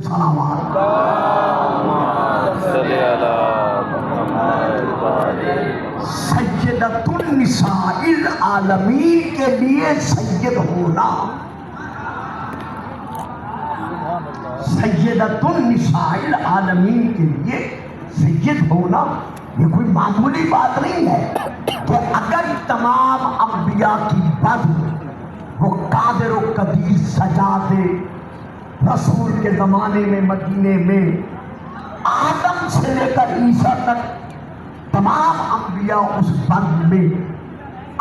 صلوات سیدۃ النساء العالمین کے لیے سید ہونا، سیدۃ النساء العالمین کے لیے سید ہونا یہ کوئی معمولی بات نہیں ہے کہ اگر تمام انبیاء کی بد وہ قادر و قدیر سجا دے، رسول کے زمانے میں مدینے میں آدم سے لے کر عیسیٰ تک تمام انبیاء اس بند میں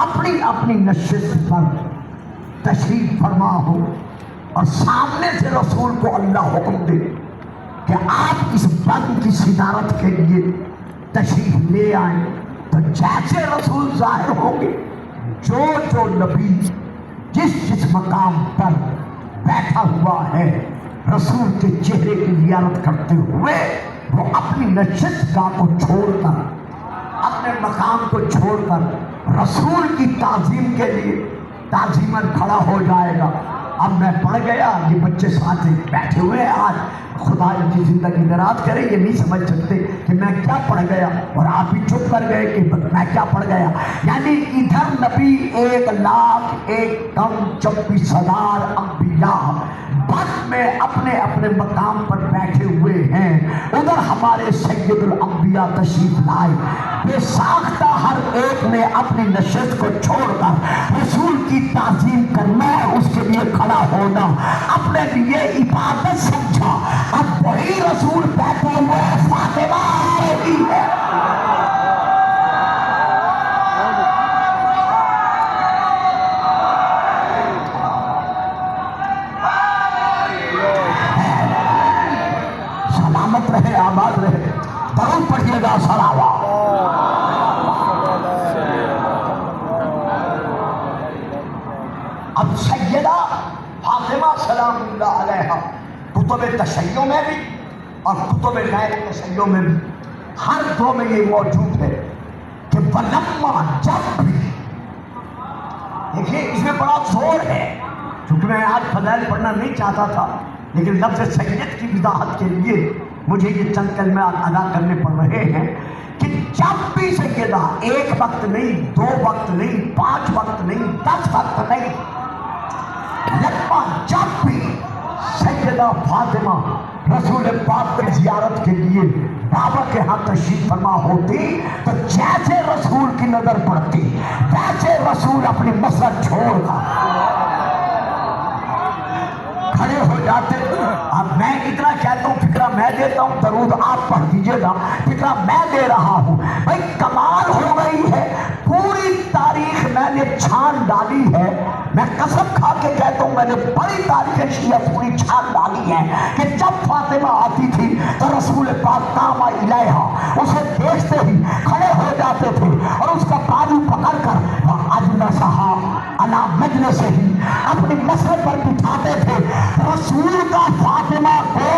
اپنی اپنی نشست پر تشریف فرما ہو اور سامنے سے رسول کو اللہ حکم دے کہ آپ اس بند کی صدارت کے لیے تشریف لے آئیں، تو جیسے رسول ظاہر ہوں گے، جو جو نبی جس مقام پر بیٹھا ہوا ہے رسول کے چہرے کی زیارت کرتے ہوئے وہ اپنی نشست گاہ کو چھوڑ کر، اپنے مقام کو چھوڑ کر رسول کی تعظیم کے لیے تعظیماً کھڑا ہو جائے گا۔ اب میں پڑھ گیا، یہ بچے ساتھ بیٹھے ہوئے ہیں، آج خدا ان کی زندگی دراز کرے، یہ نہیں سمجھ سکتے کہ میں کیا پڑھ گیا، اور آپ بھی چپ کر گئے کہ میں کیا پڑھ گیا۔ یعنی ادھر نبی 1,01,24,000 انبیاء بس میں اپنے اپنے مقام پر بیٹھے ہوئے ہیں، ادھر ہمارے سید الانبیاء تشریف لائے، بے ساختہ ہر ایک نے اپنی نشست کو چھوڑ کر رسول کی تعظیم کرنا، اس کے لیے کھڑا ہونا اپنے لیے عبادت سمجھا۔ اب وہی رسول بیٹھے ہوئے فاطمہ آ رہی ہے، سلامت رہے، آباد رہے، درود پڑھیے گا صلوات۔ اب سیدہ فاطمہ سلام اللہ علیہا کتب تشیع میں بھی اور کتب غیر تشیع میں بھی ہر دو میں یہ موجود ہے کہ ولما، جب بھی، دیکھیے اس میں بڑا زور ہے، چونکہ میں آج فضائل پڑھنا نہیں چاہتا تھا، لیکن لفظ سید کی وضاحت کے لیے مجھے یہ چند کلمات ادا کرنے پڑ رہے ہیں کہ جب بھی سیدہ، ایک وقت نہیں، دو وقت نہیں، 5 وقت نہیں، 10 وقت نہیں، لما جب بھی سیدہ فاطمہ رسول پاک کی زیارت کے لیے بابا کے ہاں تشریف فرما ہوتی، تو جیسے رسول کی نظر پڑتی ویسے رسول اپنی مسجد چھوڑ کر کھڑے ہو جاتے۔ اب میں اتنا کہتا ہوں، فکرہ میں دیتا ہوں، درود آپ پڑھ دیجئے گا، فکرہ میں دے رہا ہوں۔ بھائی کمال ہو گئی ہے، پوری تاریخ میں نے چھان ڈالی ہے، میں قسم کھا کے کہتا ہوں میں نے بڑی تاریخ شیعہ پوری چھان ڈالی ہے کہ جب فاطمہ آتی تھی تو رسول پاک قام الیہا، اسے دیکھتے ہی کھڑے ہو جاتے تھے اور اس کا بازو پکڑ کر اجلسہا علی مجلسہ، اپنی مسجد پر بٹھاتے تھے۔ رسول کا فاطمہ کو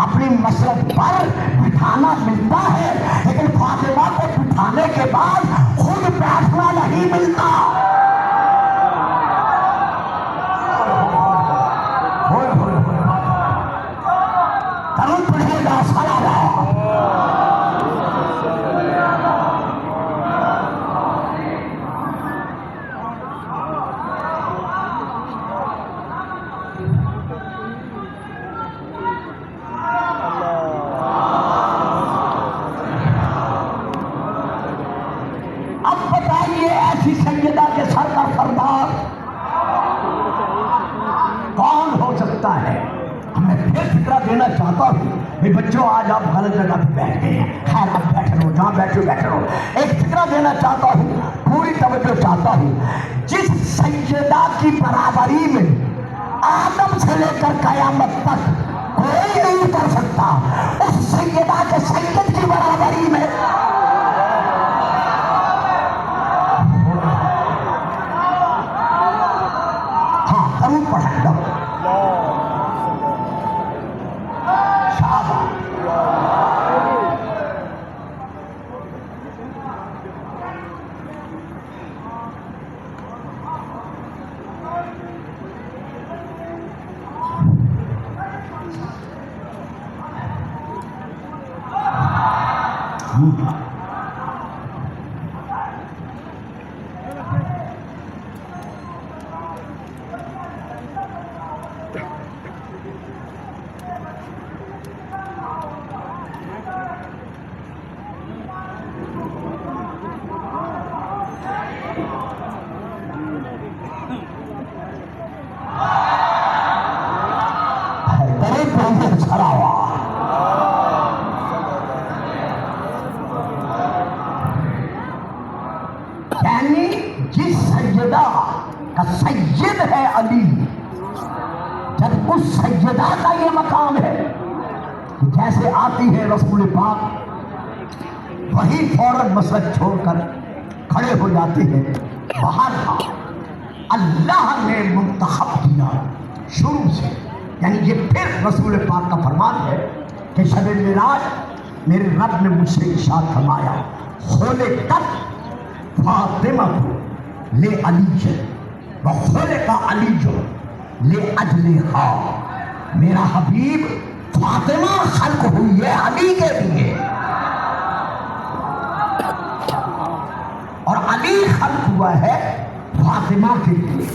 اپنی مسجد پر بٹھانا ملتا ہے، لیکن فاطمہ کو بٹھانے کے بعد خود بیٹھنا نہیں ملتا۔ درود پڑھیے گا صلوات۔ اب بتائیے ایسی سیدہ کے سر کا سردار کون ہو سکتا ہے؟ میں پھر فکرہ دینا چاہتا ہوں، بھئی بچوں آج آپ غلط جگہ پہ بیٹھ گئے ہیں، خیر آپ بیٹھ رہو، جہاں بیٹھے رہو۔ ایک فکرہ دینا چاہتا ہوں، پوری توجہ چاہتا ہوں۔ جس سیدہ کی برابری میں آدم سے لے کر قیامت تک کوئی نہیں کر سکتا، اس سیدہ کے سید کی برابری میں درود پڑھائے گا۔ یعنی جس سیدہ کا سید ہے علی، جب اس سیدہ کا یہ مقام ہے کہ جیسے آتی ہے رسول پاک وہی فوراً مسجد چھوڑ کر کھڑے ہو جاتے ہیں. باہر اللہ نے منتخب کیا شروع سے. یعنی یہ پھر رسول پاک کا فرمان ہے کہ شب معراج میرے رب نے مجھ سے ارشاد فرمایا خلقت فاطمہ لے علی و خلق علی لے اجلہا. میرا حبیب فاطمہ خلق ہوئی ہے علی کے لیے، اور علی خلق ہوا ہے فاطمہ کے لیے.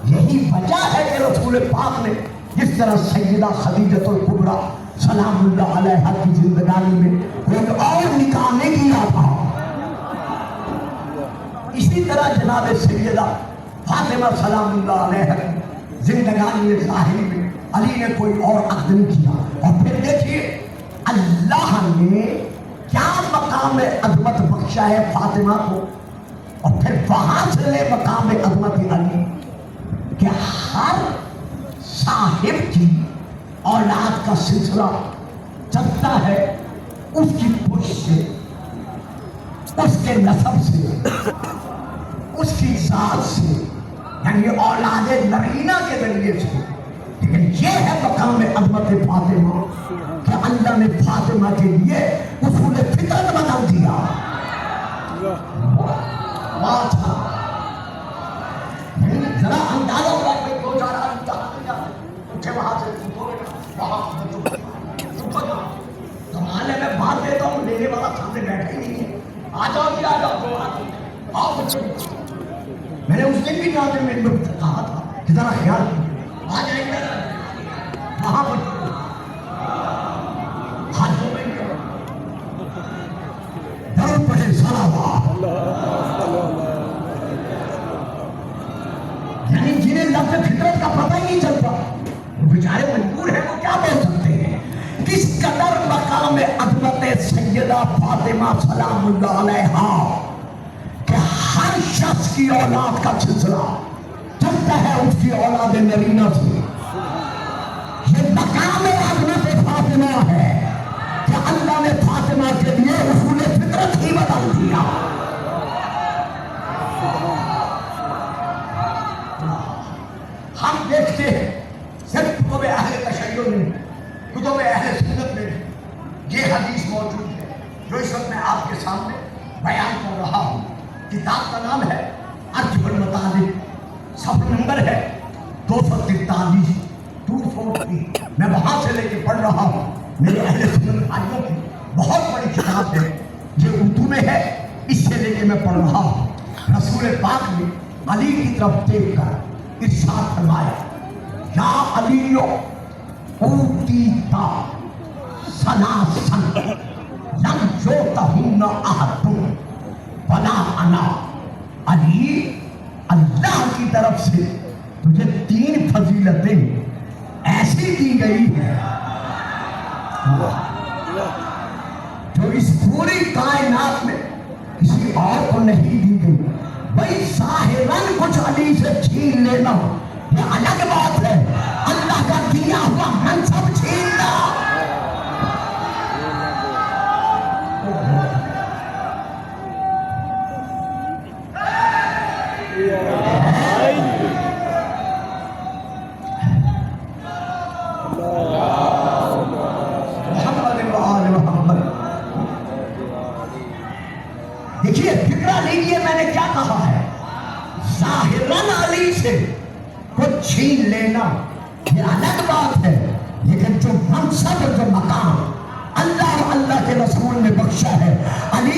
یہی وجہ ہے کہ رسول پاک نے جس طرح سیدہ خدیجہ الکبریٰ سلام اللہ علیہا کی زندگانی میں کوئی اور نکاح نہیں کیا تھا، اسی طرح جناب سیدہ فاطمہ سلام اللہ علیہا کی زندگانی ظاہری میں علی نے کوئی اور عقد نہیں کیا. اور پھر دیکھیے اللہ نے کیا مقام عظمت بخشا ہے فاطمہ کو، اور پھر وہاں سے لے مقام عظمت علی کہ ہر صاحب کی اولاد کا سلسلہ چلتا ہے اس کی پشت سے، اس کے نسب سے، اس کی ذات سے، یعنی اولاد نرینہ کے ذریعے سے. لیکن یہ ہے مقام عظمت فاطمہ کہ اللہ نے فاطمہ کے لیے اصول فطرت بدل دیا. ذرا اندازہ ہوا کہ دو چار آدمی اٹھے وہاں سے زمانے میں بات دیتا ہوں، لینے والا سامنے بیٹھا ہی نہیں ہے. آ جاؤ جی، آ جاؤ، آؤ. میں نے اس دن بھی ناظر میں کہا تھا کہ ذرا خیال آ جائیں گے وہاں پر ہاتھوں میں ڈر پڑے صلوات. یعنی جنہیں لفظ فطرت کا پتہ ہی نہیں چلتا وہ بیچارے مجبور ہیں، وہ کیا بول سکتے ہیں. کس قدر مقام عظمت سیدہ فاطمہ سلام اللہ علیہا کہ ہر شخص کی اولاد کا سلسلہ چلتا ہے اس کی اولاد نرینہ سے. یہ مقام عظمت فاطمہ ہے کہ اللہ نے فاطمہ کے لیے اصول فطرت ہی بدل دیا. ہم دیکھتے ہیں صرف کتب اہل تشیع میں، کتب اہل سنت میں یہ حدیث موجود ہے جو اس وقت میں آپ کے سامنے بیان کر رہا ہوں. کتاب کا نام ہے ارجح المطالب، صفحہ نمبر ہے 243 243. میں وہاں سے لے کے پڑھ رہا ہوں. میرے اہل سنت بھائیوں کی بہت بڑی کتاب ہے، یہ اردو میں ہے، اس سے لے کے میں پڑھ رہا ہوں. رسول پاک نے علی کی طرف دیکھ کر ارشاد فرمایا یا علیو اوتیتا ثلاثا لم یؤتہن احد ولا انا. علی اللہ کی طرف سے تجھے 3 فضیلتیں ایسی دی گئی ہیں جو اس پوری کائنات میں کسی اور کو نہیں دی گئی. بھائی ظاہراً کچھ علی سے چھین لینا یہ الگ بات ہے، اللہ کا دیا ہوا منصب چھیننا. دیکھیے فکرہ لیجیے میں نے کیا کہا ہے. ظاہراً علی سے کچھ چھین لینا یہ الگ بات ہے، لیکن جو منصب جو مقام اللہ اور اللہ کے رسول نے بخشا ہے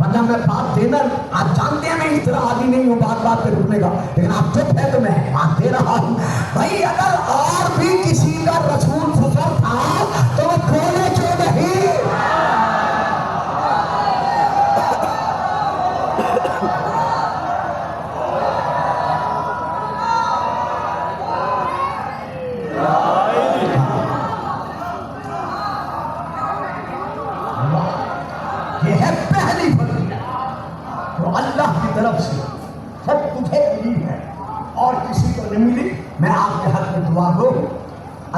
ورنہ میں بات دینا، آپ جانتے ہیں میں اس طرح عادی نہیں ہوں بات بات پہ رکنے کا، لیکن آپ چپ ہے تو میں بات دے رہا ہوں. بھائی اگر اور بھی کسی کا رسول فسر تھا تو وہ کھولے کیوں نہیں؟ یہ ہے پہلی فضیلت جو اللہ کی طرف سے سب تجھے ملی ہے اور کسی کو نہیں ملی. میں آپ کے حق میں دعا دو،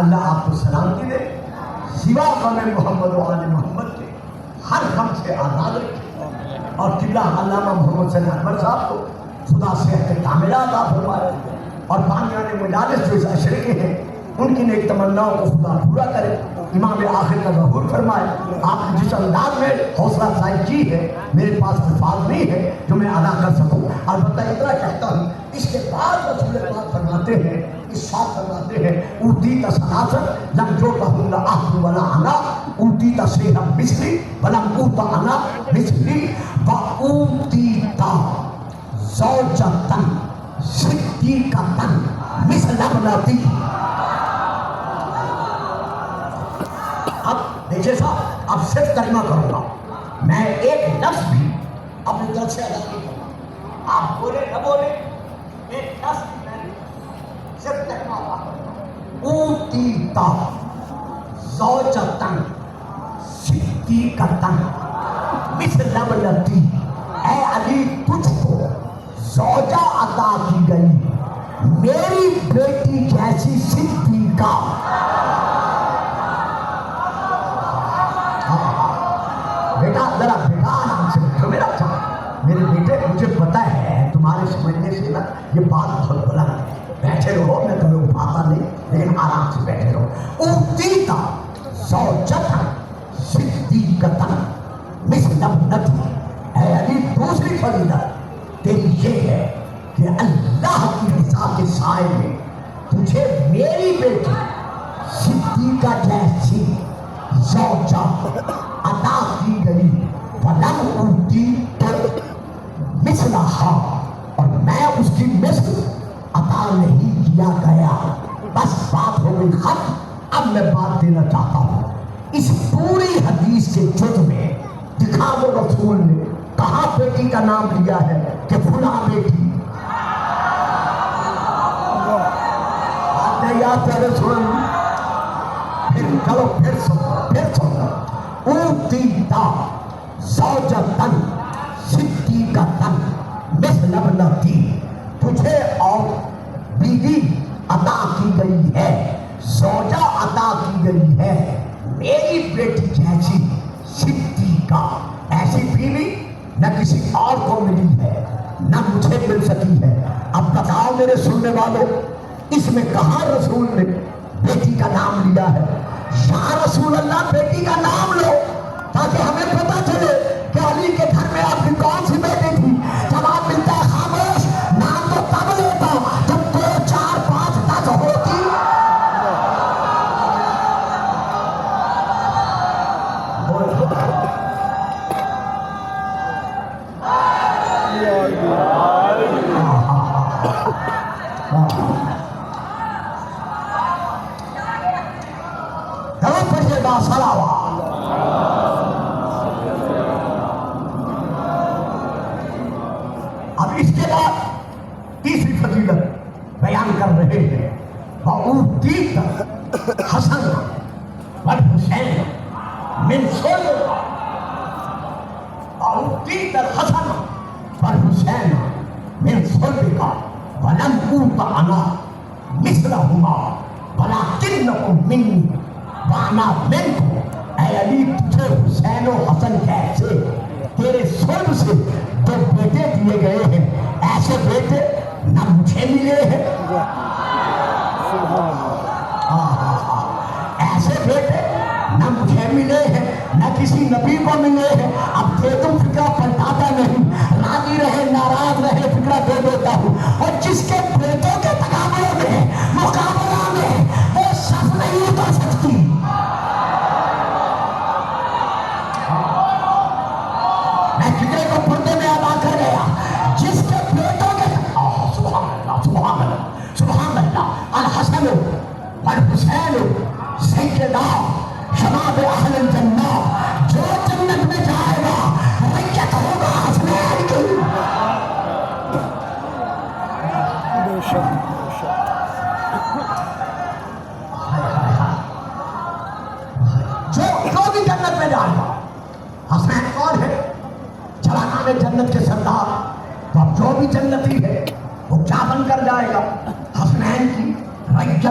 اللہ آپ کو سلامتی دے، سوا غم محمد و آل محمد کے ہر غم سے آزاد رکھے، اور قبلہ علامہ محمد صلی اللہ علیہ صاحب کو خدا صحت کاملہ عطا فرمائے، اور بانیان مجالس جو اس عشرے کے ہیں ان کی نیک تمناؤں کو خدا پورا کرے، امام آخر کا ظہور فرمائے. آپ نے جس انداز میں حوصلہ افزائی کی ہے میرے پاس الفاظ نہیں ہے جو میں ادا کر سکوں. البتہ اتنا کہتا ہوں، اس کے بعد رسول پاک فرماتے ہیں، ارشاد فرماتے ہیں، اوتیت ثلاثا لم یؤتہن احد ولا انا اوتیت شیئا مثلی ولم اوت انا مثلی واوتیت زوجۃ صدیقۃ مثل ابنتی. اب دیکھیے صاحب، اب صرف کلمہ کروں گا، میں ایک لفظ بھی اپنی طرف سے ادا نہیں کروں گا. آپ بولے نہ بولے ایک لفظ بھی میں صرف کلمہ ادا کروں گا. اوتیت زوجۃ صدیقۃ مثل ابنتی. اے علی تجھ کو زوجہ عطا کی گئی میری بیٹی جیسی صدیقہ. بیٹا ذرا بیٹا آرام سے بیٹھو میرا اچھا میرے بیٹے، مجھے پتا ہے تمہارے سمجھنے سے نا یہ بات بہت بلند ہے. بیٹھے رہو، میں تمہیں اٹھاتا نہیں، لیکن آرام سے بیٹھے رہو. اوتیت زوجۃ صدیقۃ مثل ابنتی. اے علی دوسری فضیلت تیری یہ ہے کہ اللہ کی رضا کے سائے میں تجھے میری بیٹی صدیقہ جیسی زوجہ عطا کی گئی. وَلَمْ أُوتِیَ مِثْلَہَا، اور میں اس کی مثل عطا نہیں کیا گیا. بس بات ہو گئی ختم. اب میں بات دینا چاہتا ہوں، اس پوری حدیث کے جز میں دکھا دو رسول نے کہاں بیٹی کا نام لیا ہے کہ فلاں بیٹی. بات نہیں یاد ہے رسول. پھر چلو پھر سنو. اوتیت زوجۃ صدیقۃ مثل ابنتی. تجھے اور بیوی عطا کی گئی ہے، زوجہ عطا کی گئی ہے میری بیٹی جیسی صدیقہ. ایسی بیوی نہ کسی اور کو ملی ہے نہ مجھے مل سکی ہے. اب بتاؤ میرے سننے والوں، اس میں کہاں رسول نے بیٹی کا نام لیا ہے؟ یا رسول اللہ بیٹی کا نام لو تاکہ ہمیں پتہ چلے کہ علی کے گھر میں آپ کی کون سی بیٹی تھی. جواب ملتا ہے خاموش. نام تو تب لیتا جب 2 4 5 10 ہوتی. اب اس کے بعد تیسری فضیلت بیان کر رہے ہیں. وَأُوتِیَ حسن والحسین من صلبہ. وَأُوتِیَ الحسن والحسین من صلبہ وَلَمْ أُوتَ أَنَا مِثْلَهُمَا وَلَكِنَّكُمْ مِنِّي وَأَنَا مِنْكُمْ. اے علی تجھے حسین و حسن کیسے تیرے صلب سے 2 بیٹے دیے گئے ہیں، ایسے بیٹے نہ مجھے ملے ہیں. ایسے بیٹے نہ مجھے ملے ہیں نہ کسی نبی کو ملے ہیں. اب دے تم فکرہ پلٹاتا نہیں، راضی رہے ناراض رہے فکرہ دے دیتا ہوں. اور جس کے بیٹوں کے تقابلوں میں مقابلہ میں وہ صف نہیں اتر سکتی. میں فکرے کو جس کے بیٹوں کے سبحان اللہ سبحان اللہ سبحان اللہ، الحسن والحسین سیدنا شباب اہل الجنہ، جو جنت میں جائے گا ریت ہوگا حسنین کی۔ جو بھی جنت میں جائے گا، حسنین کون ہے؟ چلانا میں جنت کے سردار، تو اب جو بھی جنتی ہے وہ کیا بن کر جائے گا؟ حسنین کی ریت۔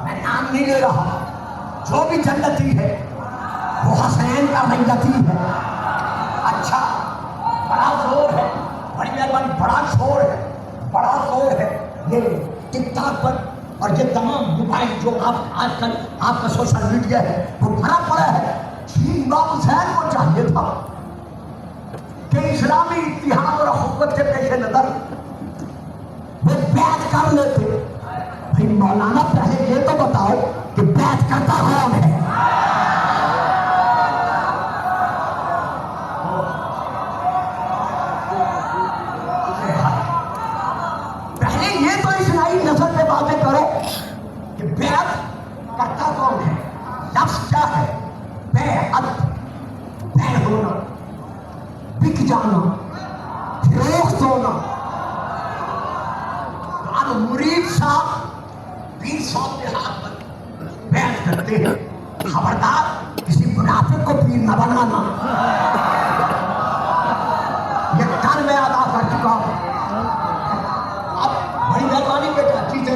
میں نام نہیں لے رہا، جو بھی جنتی ہے وہ حسنین کا ریتی ہے۔ اچھا، بڑا زور ہے، بڑی مہربانی، بڑا شور ہے، بڑا زور ہے یہ ٹک ٹاک پر اور یہ تمام موبائل جو آپ آج کل آپ کا سوشل میڈیا ہے وہ بھرا پڑا ہے۔ امام حسین کو چاہیے تھا کہ اسلامی اتحاد اور اخوت کے پیش نظر وہ بیعت کر لیتے۔ بھائی مولانا پہلے یہ تو بتاؤ کہ بیعت کرتا کون ہے؟ پہلے یہ تو اسلامی نظر پہ باتیں کرو کہ بیعت کرتا کون ہے؟ لفظ کیا ہے؟ بیعت، بے ہونا، بک جانا، فروخت ہونا۔ اب مرید صاحب پیر صاحب کے ہاتھ پر بیعت کرتے ہیں، خبردار کسی منافق کو پیر نہ بنانا۔ یہ کل میں ادا کر چکا ہوں۔ اب بڑی مہربانی بیٹا چیزیں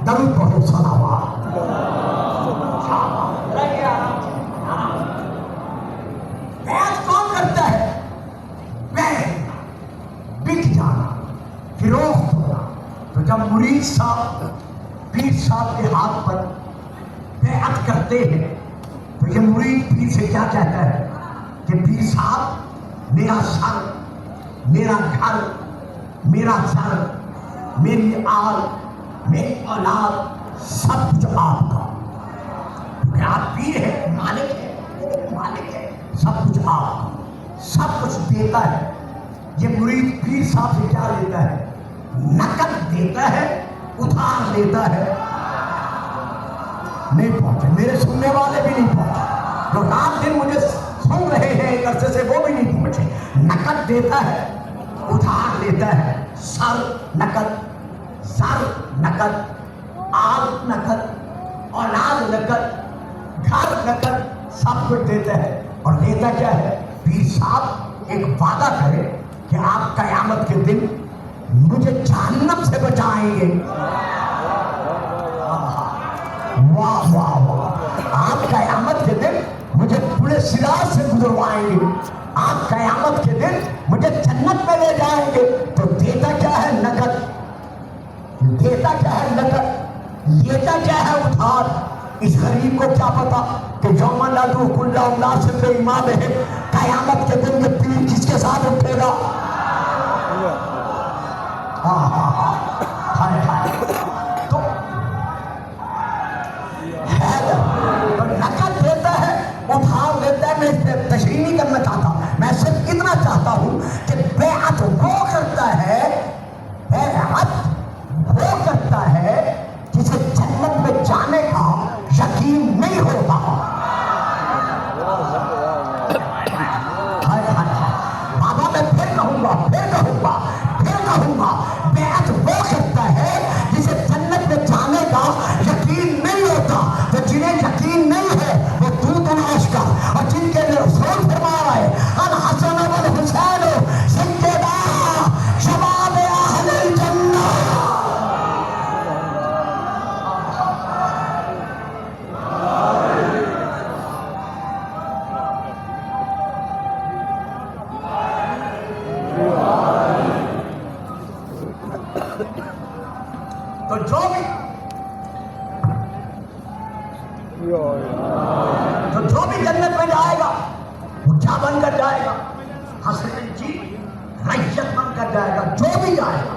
درود پڑھو، صلوات۔ بیعت کون کرتا ہے؟ بک جانا، فروخت ہونا۔ تو جب مرید صاحب پیر صاحب کے ہاتھ پر بیعت کرتے ہیں تو یہ مرید پیر سے کیا کہتا ہے کہ پیر صاحب میرا سر، میرا گھر، میرا سر، میری آل، میری اولاد، سب کچھ آپ کا، کیونکہ آپ پیر ہے، مالک ہے، مالک ہے، سب کچھ آپ کا، سب کچھ دیتا ہے۔ یہ مرید پیر صاحب سے کیا لیتا ہے؟ نقد دیتا ہے، ادھار لیتا ہے۔ نہیں پہنچے میرے سننے والے بھی نہیں پہنچے، جو رات دن مجھے سن رہے ہیں ایک عرصے سے وہ بھی نہیں پہنچے۔ نقد دیتا ہے، ادھار لیتا ہے، سر نقد، سر نقد، آل نقد، اولاد نقد، گھر نقد، سب کچھ دیتا ہے۔ اور دیتا کیا ہے؟ پیر صاحب ایک وعدہ کرے کہ آپ قیامت کے دن مجھے جہنم سے بچائیں گے۔ واہ واہ واہ، آپ قیامت کے دن مجھے پورے صراط سے گزروائیں گے، آپ قیامت کے دن مجھے جنت میں لے جائیں گے۔ تو دیتا کیا ہے؟ نقد۔ دیتا کیا ہے؟ نقد۔ لیتا کیا ہے؟ ادھار۔ اس غریب کو کیا پتا کہ یوم ندعو کل اناس بامامہم، قیامت کے دن یہ پیر کس کے ساتھ اٹھے گا؟ تو نقد دیتا ہے، ادھار دیتا ہے۔ میں اس پہ تشریح نہیں کرنا چاہتا، میں صرف اتنا چاہتا ہوں کہ بیعت وہ کرتا ہے، بیعت وہ کرتا ہے جسے جنت میں جانے کا یقین نہیں ہوتا۔ بابا میں پھر کہوں گا، پھر کہوں گا، پھر کہوں گا، بیعت وہ کرتا ہے جسے جنت میں جانے کا یقین نہیں ہوتا۔ تو جنہیں یقین نہیں ہے وہ تو تلاش کر، اور جن کے لیے رسول فرما رہا ہے الحسن والحسین سیدنا شباب اہل الجنہ۔ تو جو بھی جنت میں جائے گا وہ کیا بن کر جائے گا؟ حسن جی ریت بن کر جائے گا، جو بھی جائے گا۔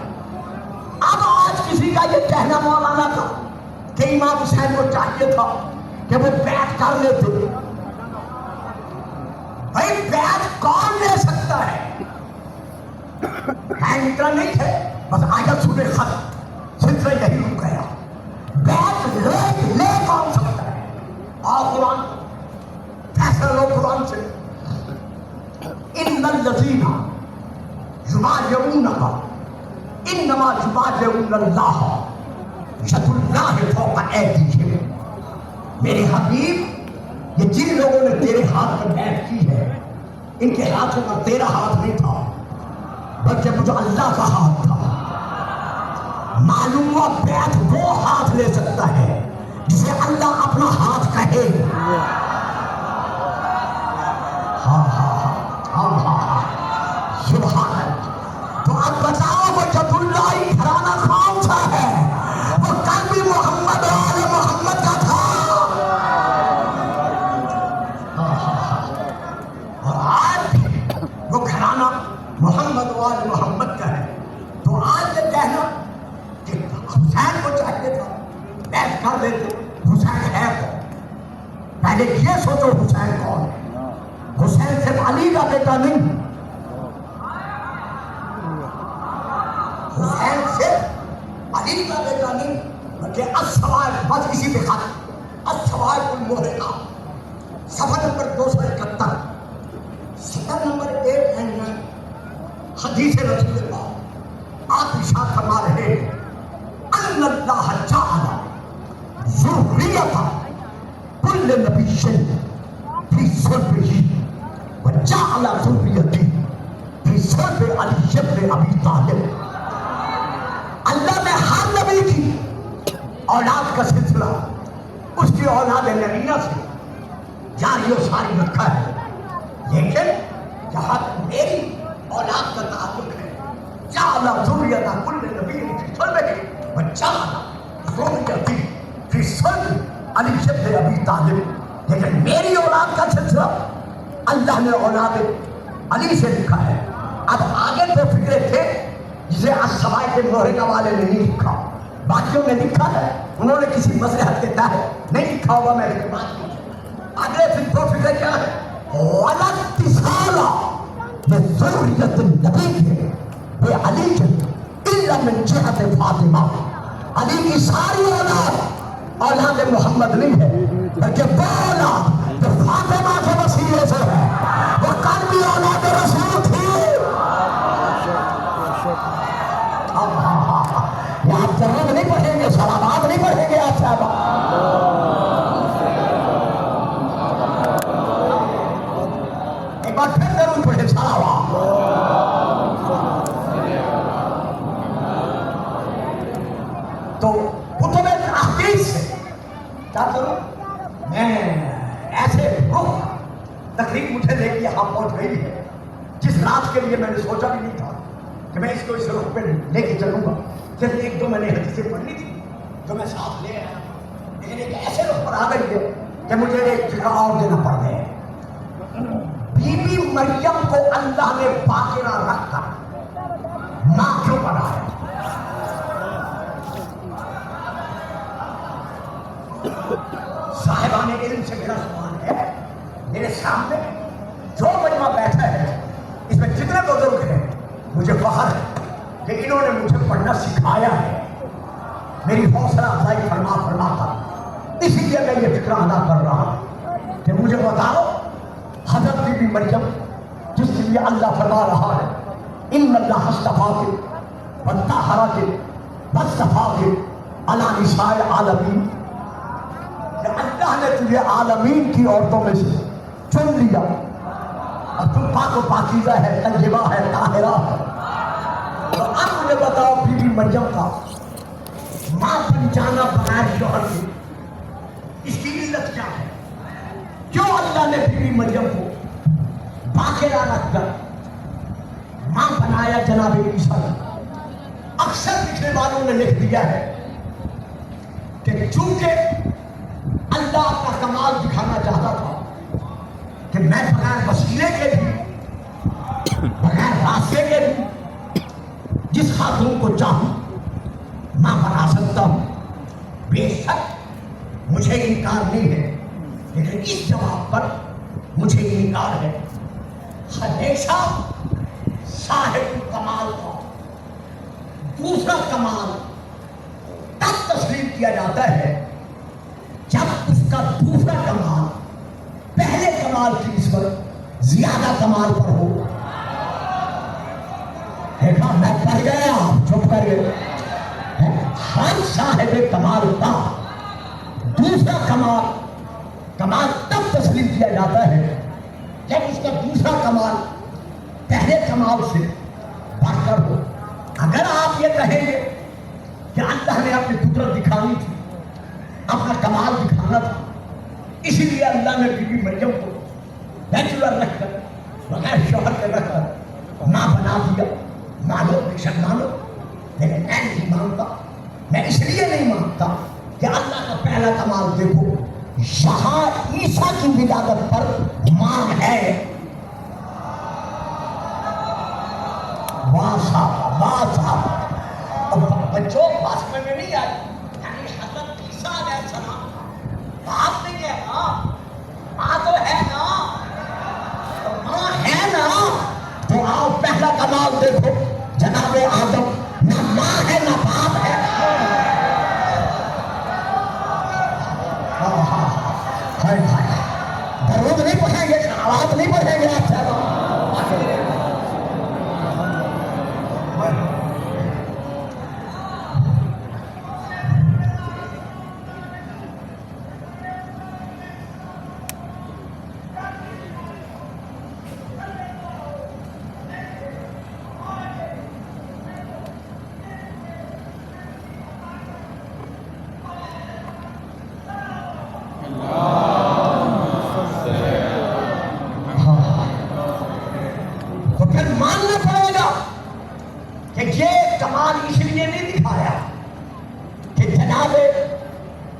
اب آج کسی کا یہ کہنا مولانا تھا کہ امام حسین کو چاہیے تھا کہ وہ بیعت کر لیتے. بھائی بیعت کون لے سکتا ہے؟ اتنا نہیں ہے بس آیت سورہ خط سلسلہ یہی رک گیا. بیعت لے کون سکتا ہے؟ آؤ قرآن فیصلہ لو قرآن سے. ان الذین یبایعونک انما یبایعون اللہ ید اللہ فوق ایدیہم. میرے حبیب یہ جن لوگوں نے تیرے ہاتھ پر بیعت کی ہے ان کے ہاتھوں پر تیرا ہاتھ نہیں تھا بلکہ مجھے اللہ کا ہاتھ تھا. معلوم ہوا بیعت وہ ہاتھ لے سکتا ہے جسے اللہ اپنا ہاتھ کہے. ہاں ہاں ہاں ہاں ہاں سبحان اللہ. تو اب بتاؤ وہ ید اللہ گھرانہ کون سا ہے؟ وہ کل بھی محمد و آل محمد کا تھا اور آج وہ گھرانہ محمد و آل محمد کا ہے. تو آج یہ کہنا کہ حسین کو چاہیے تھا بیعت کر لیتے. حسین ہے کون؟ پہلے یہ سوچو حسین کون ہے. حسین صرف علی کا بیٹا نہیں. حسین صرف علی کا بیٹا نہیں بلکہ الصوائب بس اسی پہ خط الصوائب المحرقہ صفحہ نمبر 271 سطر نمبر 899 حدیث رسول اللہ. آپ ارشاد فرما رہے ہیں ان اللہ جعل ذریۃ کل نبی فی صلبہ وجعل ذریتہ فی صلب علی بن ابی طالب. اللہ نے ہر نبی کی اولاد کا سلسلہ اس کی اولاد نبینہ سے جاری و ساری رکھا ہے. لیکن جہاں میری اولاد کا تعلق ہے جعل ذریۃ کل نبی فی صلبہ وجعل ذریتہ فی صلب علی بن ابی طالب. لیکن میری اولاد کا سلسلہ اللہ نے اولاد علی سے لکھا ہے. اب آگے تو فکرے تھے جسے الصوائب المحرقہ والے نے نہیں لکھا باقیوں نے لکھا ہے. انہوں نے کسی مصلحت کے تحت نہیں لکھا ہوگا. میں اس کے بات کی اگلے پھر دو فکرے کیا ہے وَلَا اتصَّالَ بِذُرِّيَّةِ النَّبِيِّ بِعَلِيٍّ إِلَّا مِنْ جِهَةِ فاطمہ. علی کی ساری اولاد محمد نہیں ہے بلکہ وہ اولاد جو فاطمہ کے وسیلے سے ہے وہ کل بھی اولاد رسول تھی. یہ آپ ترغیب نہیں پڑھیں گے صلوات نہیں پڑھیں گے آپ صاحبہ. ایک بار پھر ضرور پڑھیں صلوات. تو کتب احادیث سے کیا کروں میں ایسے رخ تقریب مجھے لے کے یہاں پہنچ گئی ہے جس رات کے لیے میں نے سوچا بھی نہیں تھا کہ میں اس کو اس رخ پہ لے کے چلوں گا. صرف ایک دو میں نے حدیثیں پڑھنی تھی جو میں ساتھ لے آیا لیکن ایک ایسے رخ پر آ گئی ہے کہ مجھے ایک جگہ اور دینا پڑ گیا. بی بی مریم کو اللہ نے باقرہ رکھ کر ماں کیوں بنایا؟ صاحبان علم سے میرا سوال ہے میرے سامنے جو مجمع بیٹھا ہے اس میں جتنے بزرگ ہیں مجھے فخر ہے کہ انہوں نے مجھے پڑھنا سکھایا ہے. میری حوصلہ افزائی فرما کر اسی لیے میں یہ فکر ادا کر رہا ہوں کہ مجھے بتاؤ حضرت بی بی مریم جس کے لیے اللہ فرما رہا ہے ان اللہ اصطفاک وطہرک واصطفاک علی نساء العالمین. کہ اللہ نے تجھے عالمین کی عورتوں میں سے چن لیا اور تم پاک و پاکیزہ ہے طیبہ ہے طاہرہ ہے. تو اب مجھے بتاؤ بی بی مریم کا ماں بن جانا بغیر شوہر کے اس کی علت کیا ہے؟ کیوں اللہ نے بی بی مریم کو باقرہ رکھ کر ماں بنایا جناب عیسیٰ؟ اکثر پچھلے والوں نے لکھ دیا ہے کہ چونکہ اللہ اپنا کمال دکھانا چاہتا تھا کہ میں بغیر وسیلے کے بھی بغیر راستے کے بھی جس خاتون کو چاہوں ماں بنا سکتا ہوں. بے شک مجھے انکار نہیں ہے، لیکن اس جواب پر مجھے انکار ہے۔ ہمیشہ صاحب کمال کا دوسرا کمال تب تسلیم کیا جاتا ہے جب اس کا دوسرا کمال پہلے کمال کی نسبت زیادہ کمال پر ہو۔ دیکھا میں پڑھ گیا، آپ چپ کر گئے۔ ہر صاحب کمال کا دوسرا کمال تب تسلیم کیا جاتا ہے جب اس کا دوسرا کمال پہلے کمال سے بڑھ کر ہو۔ اگر آپ یہ کہیں گے کہ اللہ نے اپنی قدرت دکھانی تھی، اپنا کمال دکھانا تھا، اسی لیے اللہ نے بی بی مریم کو بیچلر رکھ کر بغیر شوہر کے رکھ کر ماں بنا دیا، مانو بے شک مانو، لیکن میں نہیں مانتا۔ میں اس لیے نہیں مانتا کہ اللہ کا پہلا کمال دیکھو، یہاں عیسیٰ کی ولادت پر ماں ہے۔ واہ صاحب، واہ صاحب، بچوں بات میں نہیں آئی، یعنی حضرت عیسیٰ علیہ السلام باپ نہیں ہے نا، ماں تو ہے نا، ماں ہے نا۔ تو آؤ پہلا کمال دیکھو، جناب آدم نہ ماں ہے نہ باپ ہے۔ درود نہیں پڑھیں گے، آواز نہیں پڑھیں گے آپ صاحب۔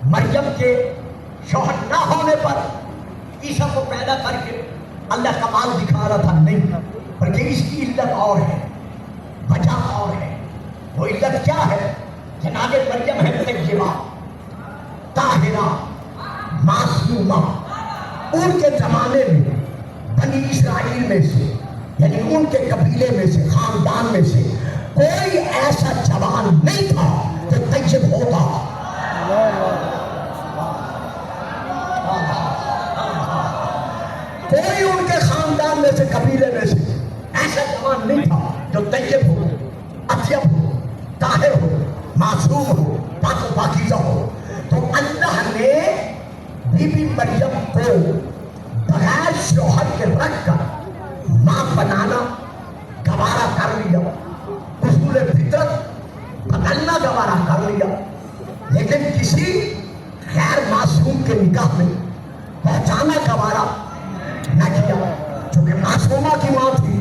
مریم کے شوہر نہ ہونے پر عیسیٰ کو پیدا کر کے اللہ کمال دکھا رہا تھا، نہیں، بلکہ اس کی علت اور ہے، وجہ اور ہے۔ وہ علت کیا ہے؟ جناب مریم ہے طیبہ، طاہرہ، معصومہ۔ ان کے زمانے میں بنی اسرائیل میں سے، یعنی ان کے قبیلے میں سے، خاندان میں سے کوئی ایسا جوان نہیں تھا جو طیب ہوتا۔ کوئی ان کے خاندان میں سے، قبیلے میں سے ایسا جوان نہیں تھا جو طیب ہو، اطیب ہو، طاہر ہو، معصوم ہو، پاک و پاکیزہ ہو۔ تو اللہ نے بی بی مریم کو بغیر شوہر کے رکھ کر ماں بنانا گوارا کر لیا، اصول فطرت بدلنا گوارا کر لیا، لیکن کسی غیر معصوم کے نکاح میں پہنچانا گوارا نہ کیا، چونکہ معصومہ کی ماں تھی۔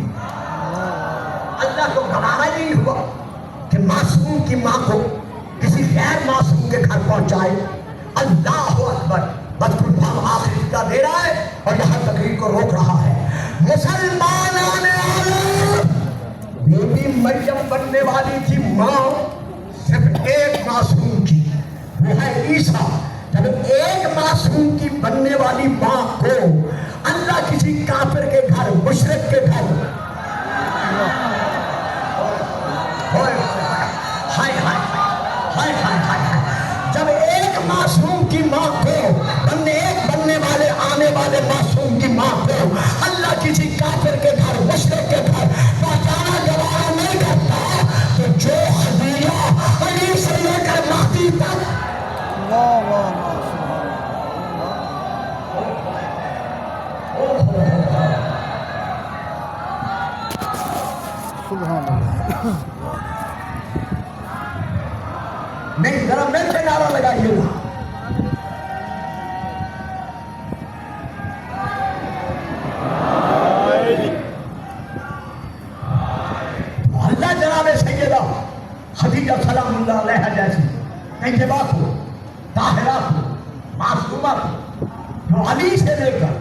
اللہ کو گوارا نہیں ہوا کہ معصوم کی ماں کو کسی غیر معصوم کے گھر پہنچائے۔ اللہ اکبر۔ بدکل بھاو آخری کا دے رہا ہے اور یہاں تقریر کو روک رہا ہے۔ مسلمان آنے عالم، بی بی مریم بننے والی تھی ماں صرف ایک معصوم کی، وہ ہے عیسیٰ۔ جب ایک معصوم کی بننے والی ماں کو اللہ کسی کافر کے گھر، مشرک کے گھر، جب ایک معصوم کی ماں کو بننے والے آنے والے معصوم کی ماں کو اللہ کسی کافر کے گھر، مشرک کے گھر پہنچانا گوارا نہیں کرتا، تو جو خدیجہ علی سے لے کر مہدی تک نہیں، ذرا مل سے نعرہ لگائیے گا۔ اللہ جناب سیدہ خدیجہ سلام اللہ علیہا جیسی طیبہ کو، طاہرہ کو، معصومہ کو، جو علی سے لے کر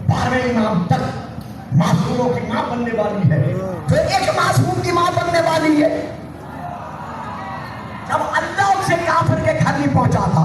12ویں امام تک معصوموں کی ماں بننے والی ہے، تو ایک معصوم کی ماں بننے والی ہے۔ جب اللہ اسے کافر کے گھر نہیں پہنچا تھا،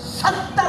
70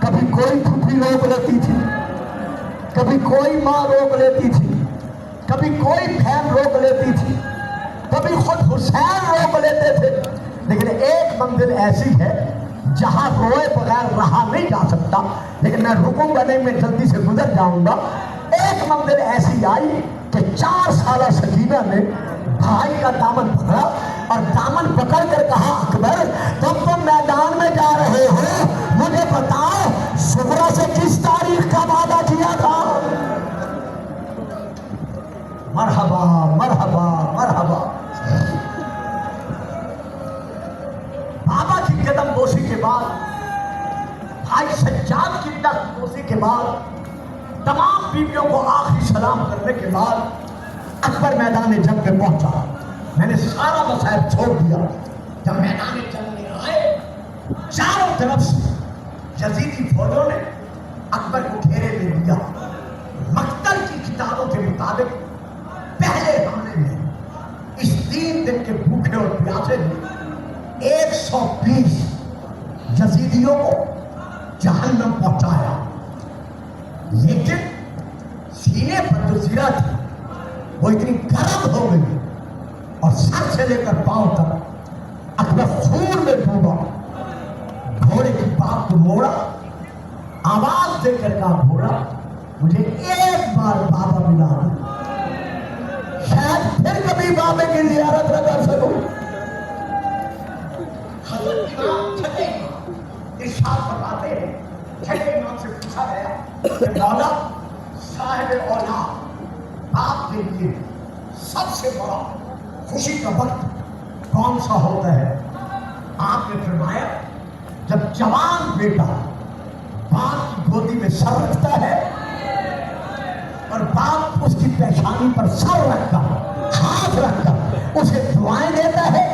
کبھی کوئی پھوپھی روک لیتی تھی، کبھی کوئی ماں روک لیتی تھی، کبھی کوئی بہن روک لیتی تھی، کبھی خود حسین روک لیتے تھے، لیکن ایک منزل ایسی ہے جہاں روئے بغیر رہا نہیں جا سکتا، لیکن میں رکوں گا نہیں، میں جلدی سے گزر جاؤں گا۔ ایک منزل ایسی آئی کہ 4 سالہ سکینہ نے بھائی کا دامن پکڑا اور دامن پکڑ کر کہا اکبر تم میدان میں جا رہے ہو، مجھے بتاؤ صغرا سے کس تاریخ کا وعدہ کیا تھا؟ مرحبا مرحبا مرحبا۔ بابا کی قدم بوسی کے بعد، بھائی سجاد کی قدم بوسی کے بعد، تمام بیویوں کو آخری سلام کرنے کے بعد اکبر میدان جنگ میں پہنچا۔ میں نے سارا مسائل چھوڑ دیا۔ جب میدان جنگ میں آئے، چاروں طرف سے یزیدی فوجوں نے اکبر کو گھیرے لے لیا۔ مقتل کی کتابوں کے مطابق پہلے حملے میں اس 3 دن کے بھوکے اور پیاسے نے 120 یزیدیوں کو جہنم پہنچایا، لیکن سینے پر جو زرہ تھی وہ اتنی گرم ہو گئی اور سر سے لے کر پاؤں تک اکبر خون میں ڈوبا۔ گھوڑے کی بات کو موڑا، آواز دے کر کہا گھوڑا مجھے ایک بار بابا ملا دو، شاید پھر کبھی بابے کی زیارت نہ کر سکوں۔ حضرت امام چھٹے ارشاد فرماتے ہیں، چھٹے امام سے پوچھا گیا کہ مولا صاحب اولاد باپ کے لیے سب سے بڑا خوشی کا وقت کون سا ہوتا ہے؟ آپ نے فرمایا جب جوان بیٹا باپ کی گودی میں سر رکھتا ہے اور باپ اس کی پیشانی پر سر رکھ کر ہاتھ رکھ کر اسے دعائیں دیتا ہے،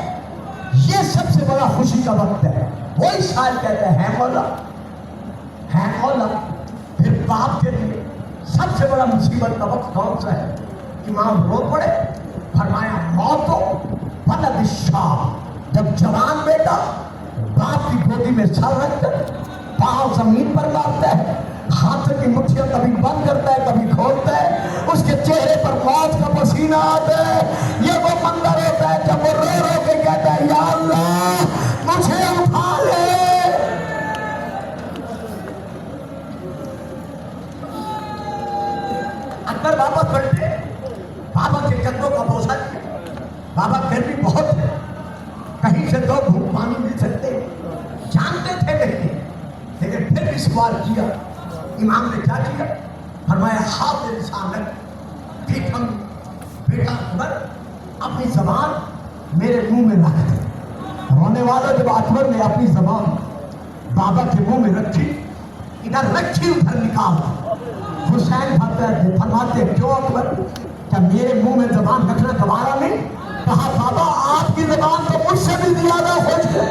یہ سب سے بڑا خوشی کا وقت ہے۔ وہی شاعر کہتے ہیں مولا ہے مولا، پھر باپ کے لیے سب سے بڑا مصیبت کا وقت کون سا ہے؟ امام رو پڑے، فرمایا موتو ولد الشاب، جب جوان بیٹا باپ کی گودی میں سر رکھ کر پاؤں زمین پر مارتا ہے، ہاتھ کی مٹھیاں کبھی بند کرتا ہے کبھی کھولتا ہے، اس کے چہرے پر موت کا پسینہ آتا ہے، یہ وہ منظر ہوتا ہے جب وہ رو رو کے کہتا ہے یا اللہ مجھے اٹھا لے۔ اکبر واپس پلٹے، بابا کے قدموں کا بوسہ کیا۔ بابا گرمی بہت ہے، کہیں سے 2 گھونٹ پانی مل سکتے، جانتے تھے نہیں، لیکن پھر بھی سوال کیا۔ امام نے کیا کیا؟ فرمایا ہاتھ انسانت دیکھم بیٹا اکبر اپنی زبان میرے منہ میں رکھ دے۔ رونے والا جب اکبر نے اپنی زبان بابا کے منہ میں رکھی، ادھر رکھی ادھر نکال، حسین فرماتے کیوں اکبر، کیا میرے منہ میں زبان رکھنا گوارا نہیں؟ کہا بابا آپ کی زبان تو مجھ سے بھی زیادہ خوش ہے۔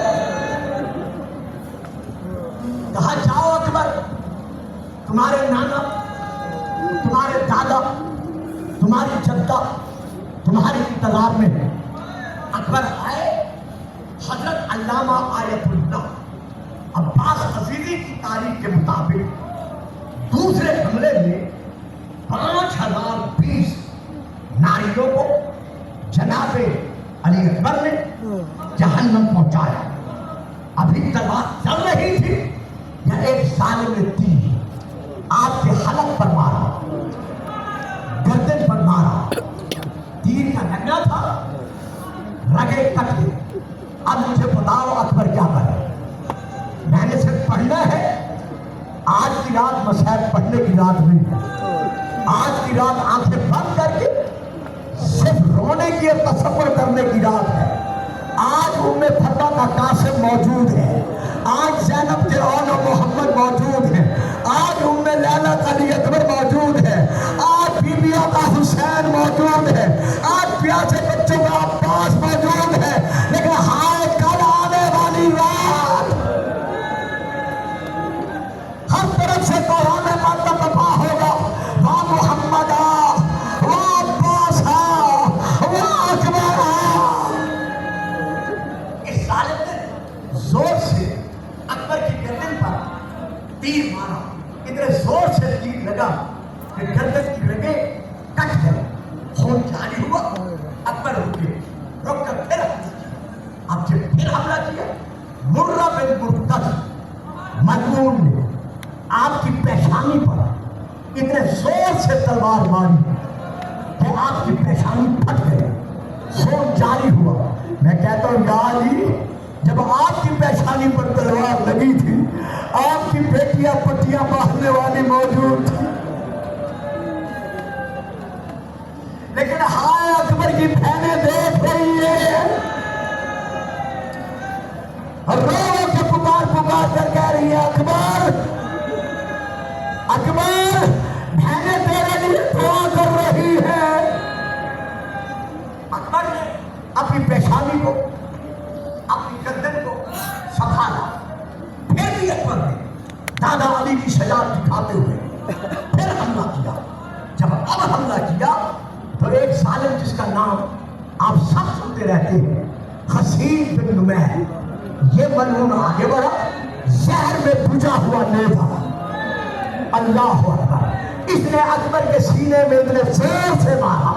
کہا جاؤ اکبر، تمہارے نانا، تمہارے دادا، تمہاری جدہ تمہاری انتظار میں ہے۔ اکبر آئے، حضرت علامہ آیت اللہ عباس عزیزی کی تاریخ کے مطابق دوسرے حملے میں 5020 ناریوں کو جناب علی اکبر نے جہنم پہنچایا۔ ابھی تلوار چل رہی تھی یا ایک ظالم نے تیر آپ کے حلق پر مارا، گردن پر مارا، تیر کا لگنا تھا، رگیں کٹ گئی۔ اب مجھے بتاؤ اکبر کیا کرے؟ میں نے صرف پڑھنا ہے، آج کی رات مسائل پڑھنے کی رات نہیں ہے، آج کی رات آنکھیں بند کر کے صرف رونے کی اور تصور کرنے کی رات ہے۔ آج فتح کا قاسم موجود ہے، آج زینب کے اول محمد موجود ہے، آج لیلا علی اکبر موجود ہے، آج بیویوں کا حسین موجود ہے، آج پیاسے بچوں کا عباس موجود ہے، لیکن ہائے کل آنے والی رات ہر طرف سے قرآن ماتم بپا ہوگا، وا محمد وا عباس وا اکبر۔ اس ظالم نے زور سے اکبر کی گردن پر تیر اتنے زور سے تیر لگا کہ گردن کی رگیں کٹ گئی، خون جاری ہوا. اکبر رکے، رک کر پھر حملہ کیا. اب جب پھر حملہ کیا، مرہ بن مرتد مجنون نے آپ کی پیشانی پر اتنے زور سے تلوار ماری کہ آپ کی پیشانی پھٹ گئی، خون جاری ہوا. میں کہتا ہوں یا علی، جب آپ کی پیشانی پر تلوار لگی تھی آپ کی بیٹیاں پٹیاں باندھنے والی موجود تھی، لیکن ہائے اکبر کی بہنیں دیکھ رہی ہیں اور رو کے پکار کر کہہ رہی ہے اکبر اکبر، بہنیں تیرے لیے دعا کر رہی ہے. اکبر نے اپنی پیشانی کو، اپنی گردن کو سنبھالا. پھر بھی اکبر نے دادا علی کی شجاعت دکھاتے ہوئے پھر حملہ کیا. جب اب حملہ کیا تو ایک ظالم جس کا نام آپ سب سنتے رہتے ہیں، خصیب بن نمیر، یہ ملعون آگے بڑھا، زہر میں بجھا ہوا نیزہ، اللہ اکبر، اس نے اکبر کے سینے میں اتنے زور سے مارا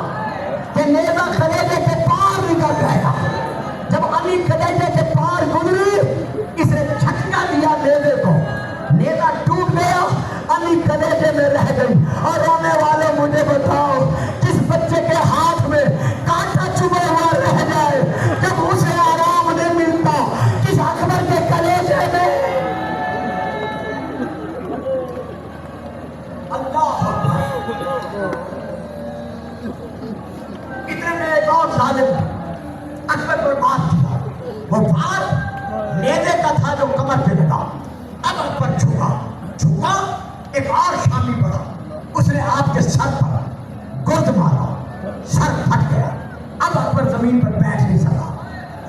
کہ نیزہ کلیجے کے پار نکل گیا. جب علی کلیجے کے پار گزری، اس نے جھٹکا دیا نیزے کو، نیزہ ٹوٹ گیا، علی کلیجے میں رہ گئی. اور رونے والے مجھے بتاؤ، کس بچے کے ہاتھ میں کانٹا چبھا ہوا رہ جائے جب اسے آرام نہیں ملتا، کس اکبر کے کلیجے میں. اللہ اتنے میں ایک اور ظالم اکبر پر بات کیا. وہ بات نیزے کا تھا جو کمر پہ لگا. اب اکبر جھکا ایک اور شامی پڑا، اس نے آپ کے سر پر گرد مارا، سر پھٹ گیا. اب اکبر زمین پر بیٹھ نہیں سکا،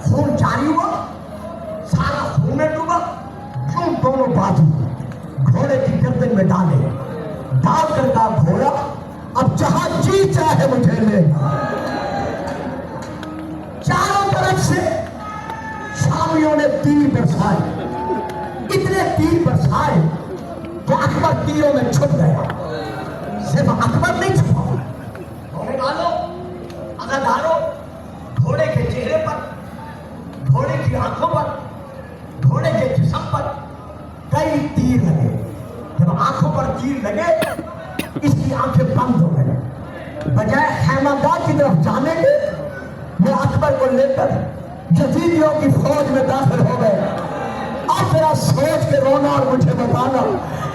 خون جاری ہوا، سارا خون میں ڈوبا. کیوں دونوں بازو گھوڑے کی گردن میں ڈال کر کہا گھوڑا اب جہاں جی چاہے مجھے لے. چاروں طرف سے شامیوں نے تیر برسائے، اتنے تیر برسائے کہ اکبر تیروں میں چھپ گیا. صرف اکبر نہیں چھپا، گھوڑے والوں، اداداروں، گھوڑے کے چہرے پر، گھوڑے کی آنکھوں پر، گھوڑے کے جسم پر کئی تیر لگے. جب آنکھوں پر تیر لگے اس کی آنکھیں بند ہو گئی. بجائے خیمہ گاہ کی طرف جانے کے وہ اکبر کو لے کر یزیدیوں کی فوج میں داخل ہو گئے. اب ذرا سوچ کے رونا اور مجھے بتانا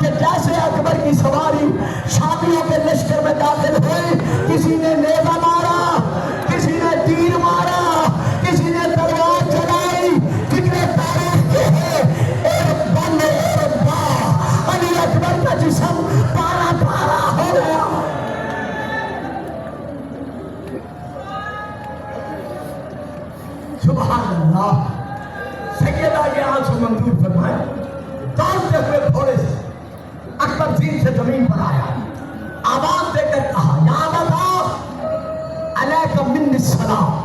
کہ جیسے اکبر کی سواری شامیوں کے لشکر میں داخل ہوئی، کسی نے نیزہ مارا، کسی نے تیر مارا، کسی نے تلوار چلائی. کتنے تاریخ کے ہیں ایک بند ایک با، علی اکبر کا جسم پارا پارا ہو گیا. سبحان اللہ. سیدہ یہ آنسو منظور فرمائے. دوڑتے ہوئے گھوڑے سے اکبر زین سے زمین پر آیا، آواز دے کر کہا یا ابا علیک منی السلام.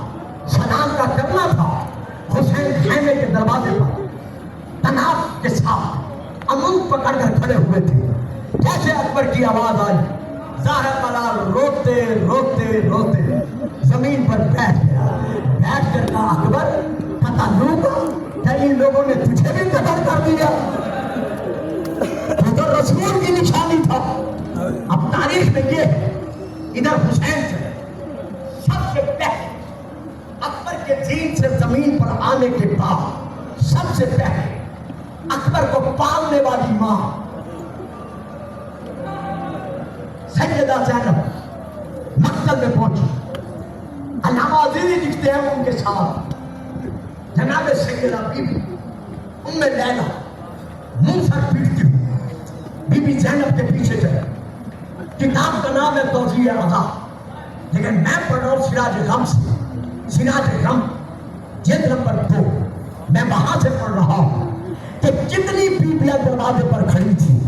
سلام کا کرنا تھا. حسین خیمے کے دروازے پر تناب کے ساتھ امن پکڑ کر کھڑے ہوئے تھے. جیسے اکبر کی آواز آئی، ظاہر ملال روتے روتے روتے زمین پر بیٹھ گیا. بیٹھ کر کہا اکبر پتہ لوں گا کہ ان لوگوں نے تجھے بھی قتل کر دیا. تو رسول کی نشانی تھا. اب تاریخ میں یہ ہے، ادھر حسین سے سب سے پہلے اکبر کے دین سے زمین پر آنے کے بعد سب سے پہلے اکبر کو پالنے والی ماں سیدہ زینب مقتل میں پہنچی. علامہ عزیزی لکھتے ہیں ان کے ساتھ جناب سیدہ بی بی ام لیلہ منہ سر پیٹتی ہوئی بی بی زینب کے پیچھے چلے. کتاب کا نام ہے توضیح اعضاء، لیکن میں پڑھ رہا ہوں سراج غم سے. سراج غم جلد نمبر 2. میں وہاں سے پڑھ رہا ہوں کہ جتنی بیویاں دروازے پر کھڑی تھی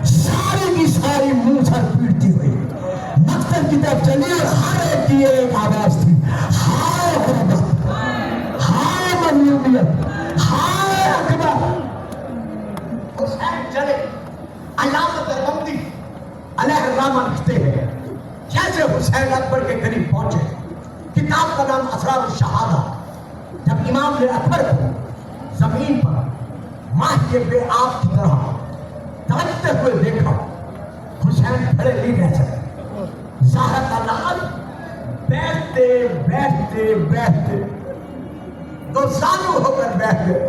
ساری کی ساری منہ سر پیٹتی ہوئی مقتل کی طرف چلی، اور ہر ایک کی ایک آواز تھی، ہائے غربت، ہائے مظلومیت، ہائے اکبر. حسین چلے، علامت بندی علیہ الرحمہ لکھتے ہیں کیسے حسین اکبر کے قریب پہنچے. کتاب کا نام اسرار الشہادہ. جب امام نے اکبر کو زمین پر ماہ کے بے آب کی طرح تڑپتے ہوئے دیکھا, حسین کھڑے نہیں رہ سکے. زہرا کا لال بیٹھتے بیٹھتے بیٹھتے دو زانو ہو کر بیٹھ گئے.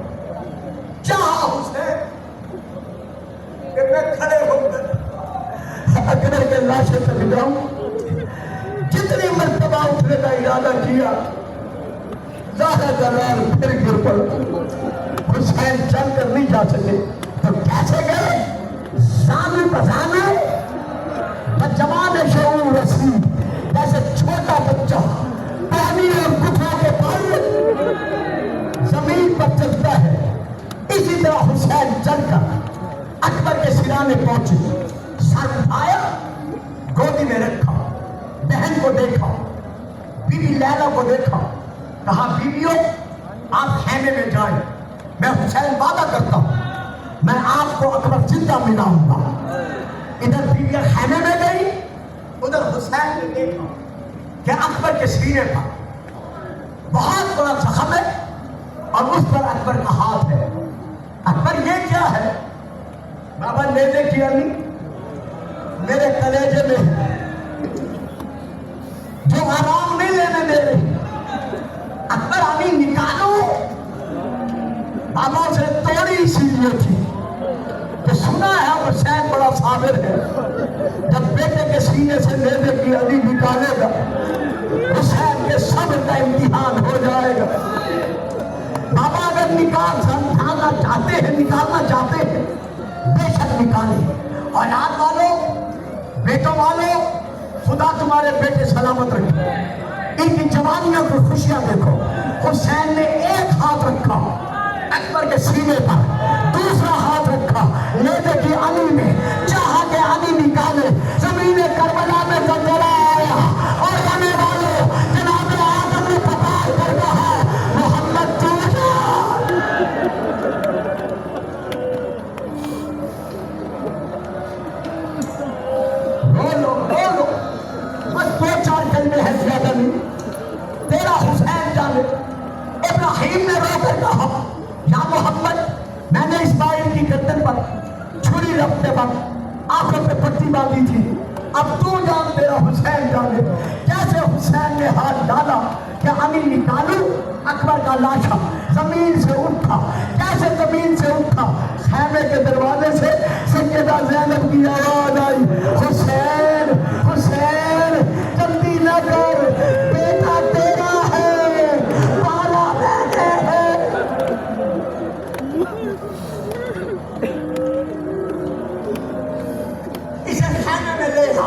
چاہا حسین کہ میں کھڑے ہو کر اکبر کے لاشے تک جاؤں. جتنی مرتبہ اٹھنے کا ارادہ کیا, زہرا کا لال پھر گر پڑا. حسین چل کر نہیں جا سکے تو کیسے گئے؟ زانو بزانے جوان شعور رسید, جیسے چھوٹا بچہ پانی اور گٹھوں کے پانی زمین پر چلتا ہے, اسی طرح حسین چل کر اکبر کے سرانے پہنچے. سر اٹھایا, گودی میں رکھا, بہن کو دیکھا, بی بی لیلا کو دیکھا, کہا بیویوں آپ خیمے میں جائیں, میں حسین وعدہ کرتا ہوں میں آپ کو اکبر زندہ ملاؤں گا. ادھر بیویاں خیمے میں گئی, ادھر حسین نے دیکھا کہ اکبر کے سینے پر بہت بڑا زخم ہے اور اس پر اکبر کا ہاتھ ہے. اکبر یہ کیا ہے؟ بابا نیزے کی علی میرے کلیجے میں جو آرام نہیں لینے دے رہی. اکبر علی نکالو. بابا سے توڑی اسی لیے تھی کہ سنا ہے حسین بڑا صابر ہے, جب بیٹے کے سینے سے نیزے کی علی نکالے گا حسین کے صبر کا امتحان ہو جائے گا. بابا اگر نکالنا چاہتے ہیں بے شک نکالیں. اولاد والوں, بیٹوں والوں, خدا تمہارے بیٹے سلامت رکھے, ان کی جوانیوں کی خوشیاں دیکھو. حسین نے ایک ہاتھ رکھا اکبر کے سینے پر, دوسرا ہاتھ رکھا نیزے کی علی میں, چاہا کہ علی نکالے. زمین کربلا میں زلزلہ آیا اور رہنے والوں جناب آدم نے پکار کر کہا محمد تو جا. بولو بس 2-4 کلمے ہیں, زیادہ نہیں. تیرا حسین جانے. ابراہیم نے رو کر کہا یا محمد میں نے اسماعیل کی گردن پر چھری رکھتے وقت آنکھوں پہ پٹی باندھی تھی, اب تو جان تیرا حسین جانے. جیسے حسین نے ہاتھ ڈالا کہ علی نکالوں, اکبر کا لاشا زمین سے اٹھا. کیسے زمین سے اٹھا؟ خیمے کے دروازے سے سیدہ زینب کی آواز آئی, حسین حسین جلدی نہ کر, بیٹا تیرا ہے, پالا میں نے ہے. اسے خیمے میں لے آ.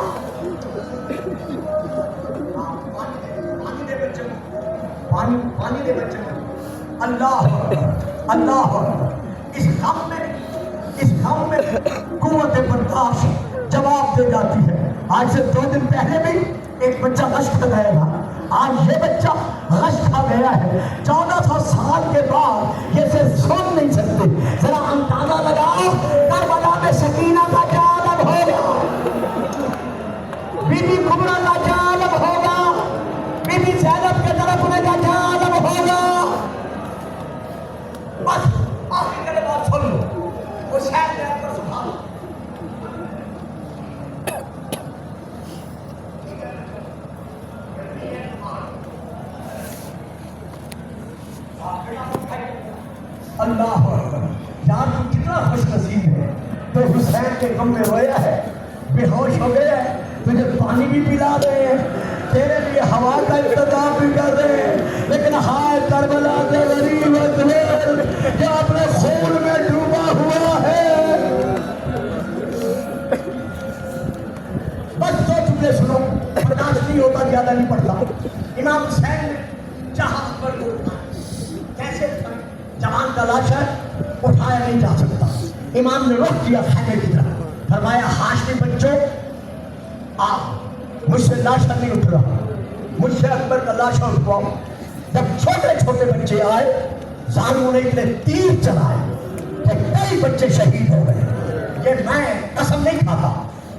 پانی دے بچے کو. اللہ اللہ. اس غم میں قوت برداشت جواب دے جاتی ہے. آج سے 2 دن پہلے بھی ایک بچہ غش کھا گیا تھا, آج یہ بچہ غش کھا گیا ہے. 1400 سال کے بعد یہ سے سن نہیں سکتے. ذرا اندازہ لگاؤ کربلا میں سکینہ کا کیا عالم ہوگا, بی بی کبریٰ کا کیا عالم ہوگا, بی بی زینب کے طرف میں کا کیا عالم ہوگا. بس آخری کے بات سن لو. حسین نے اکبر سبحان اللہ یار تو کتنا خوش نصیب ہے. تو حسین کے غم میں رویا ہے, بے ہوش ہو گیا ہے, تجھے پانی بھی پلا رہے ہیں, تیرے لیے ہوا کا انتظام بھی کر رہے ہیں, لیکن ہائے کربلا کے غریب اجمیر جو اپنے خون میں ڈوبا ہوا ہے. بس 2 جملے سنو, برداشت نہیں ہوتا, زیادہ نہیں پڑتا. امام حسین نے چاہا اکبر کو کیسے جوان کا لاشا اٹھایا نہیں جا سکتا. امام نے رخ کیا خیمے کی طرف, فرمایا ہاشمی بچوں آپ مجھ سے لاشا نہیں اٹھ رہا, مجھ سے اکبر کا لاشا اٹھواؤ. جب چھوٹے چھوٹے بچے آئے, زانوں نے اتنے تیر چلائے کہ کئی بچے شہید ہو گئے. یہ میں قسم نہیں کھاتا,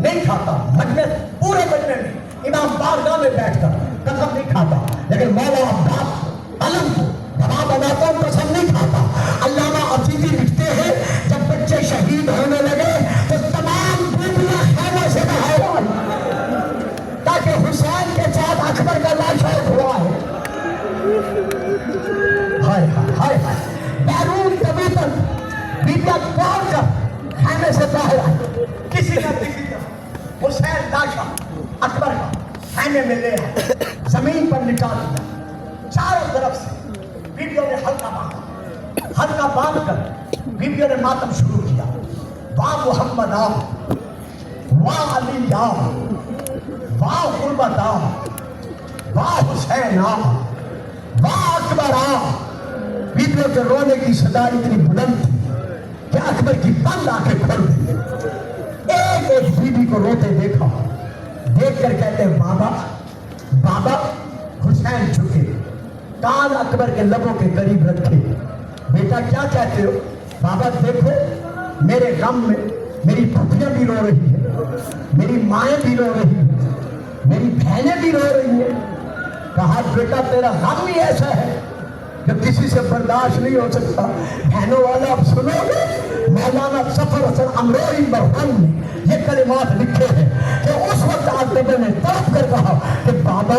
نہیں کھاتا، مجلس پورے مجلس میں امام بارگاہ میں بیٹھ کر قسم نہیں کھاتا، لیکن مولا عباس علم کو گواہ بناتا ہوں قسم نہیں کھاتا۔ علامہ عزیزی لکھتے ہیں جب بچے شہید ہونے لگے تو تمام بیویاں خیمے سے باہر آئی تاکہ حسین کے ساتھ اکبر کا لاش ہوا ہے۔ ہائے ہائے ہائے ہائے، بیرون طبیعتاً بیویاں دوڑ کر خیمے سے باہر آئی، کسی نہ کسی طرح حسین لاشا اکبر کا خیمے میں لے آئے، زمین پر لٹا دیا، چاروں طرف سے بیویوں نے حلقہ باندھ کر بیویوں نے ماتم شروع کیا، واہ محمد آ، واہ علی آ، واہ غربت آ، واہ حسین آ، واہ اکبر آ۔ بیویوں کے رونے کی صدا اتنی بلند تھی کہ اکبر کی بند آنکھیں کھل گئی، ایک ایک بیوی کو روتے دیکھا، دیکھ کر کہتے ہیں بابا بابا۔ حسین جھکے، کان اکبر کے لبوں کے قریب رکھے، بیٹا کیا کہتے ہو؟ بابا دیکھو میرے غم میں میری پھوپھیاں بھی رو رہی ہیں، میری مائیں بھی رو رہی ہیں، میری بہنیں بھی رو رہی ہیں۔ کہا بیٹا تیرا غم ہی ایسا ہے کہ کسی سے برداشت نہیں ہو سکتا۔ بہنوں والا اب سنو گے، مولانا ظفر حسن امروہی مرحوم نے یہ کلمات لکھے ہیں کہ اس وقت آقا نے تڑپ کر کہا کہ بابا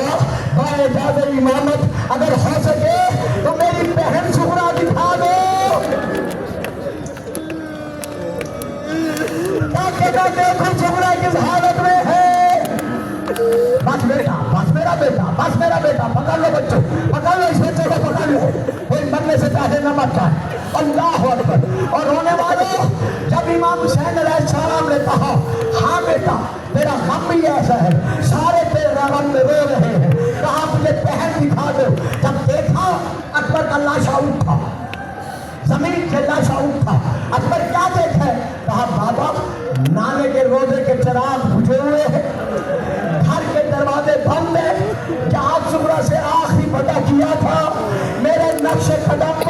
باعجاز امامت اگر ہو سکے تو میری بہن سغرا دکھا دو تاکہ میں دیکھوں سغرا کس حالت میں ہے۔ بس بیٹا، بس میرا بیٹا، بس میرا بیٹا، پکڑ لو بچوں، پکڑ لو اس بچے کو، پکڑ لو، کوئی مرنے سے پہلے نہ مر جائے۔ اللہ اکبر۔ اور رونے والوں، جب امام حسین علیہ السلام نے کہا ہاں بیٹا تیرا غم بھی ایسا ہے، سارے تیرے غم میں رو رہے ہیں، کہا مجھے پہن دکھا دو۔ جب دیکھا اکبر کا لاشا اٹھا، زمین سے لاشا اٹھا، اکبر کیا دیکھا؟ کہا بابا نانے کے روزے کے چراغ بجھے ہوئے ہیں، گھر کے دروازے بند ہیں، جہاں سغرا سے آخری پتہ کیا تھا میرے نقش قدم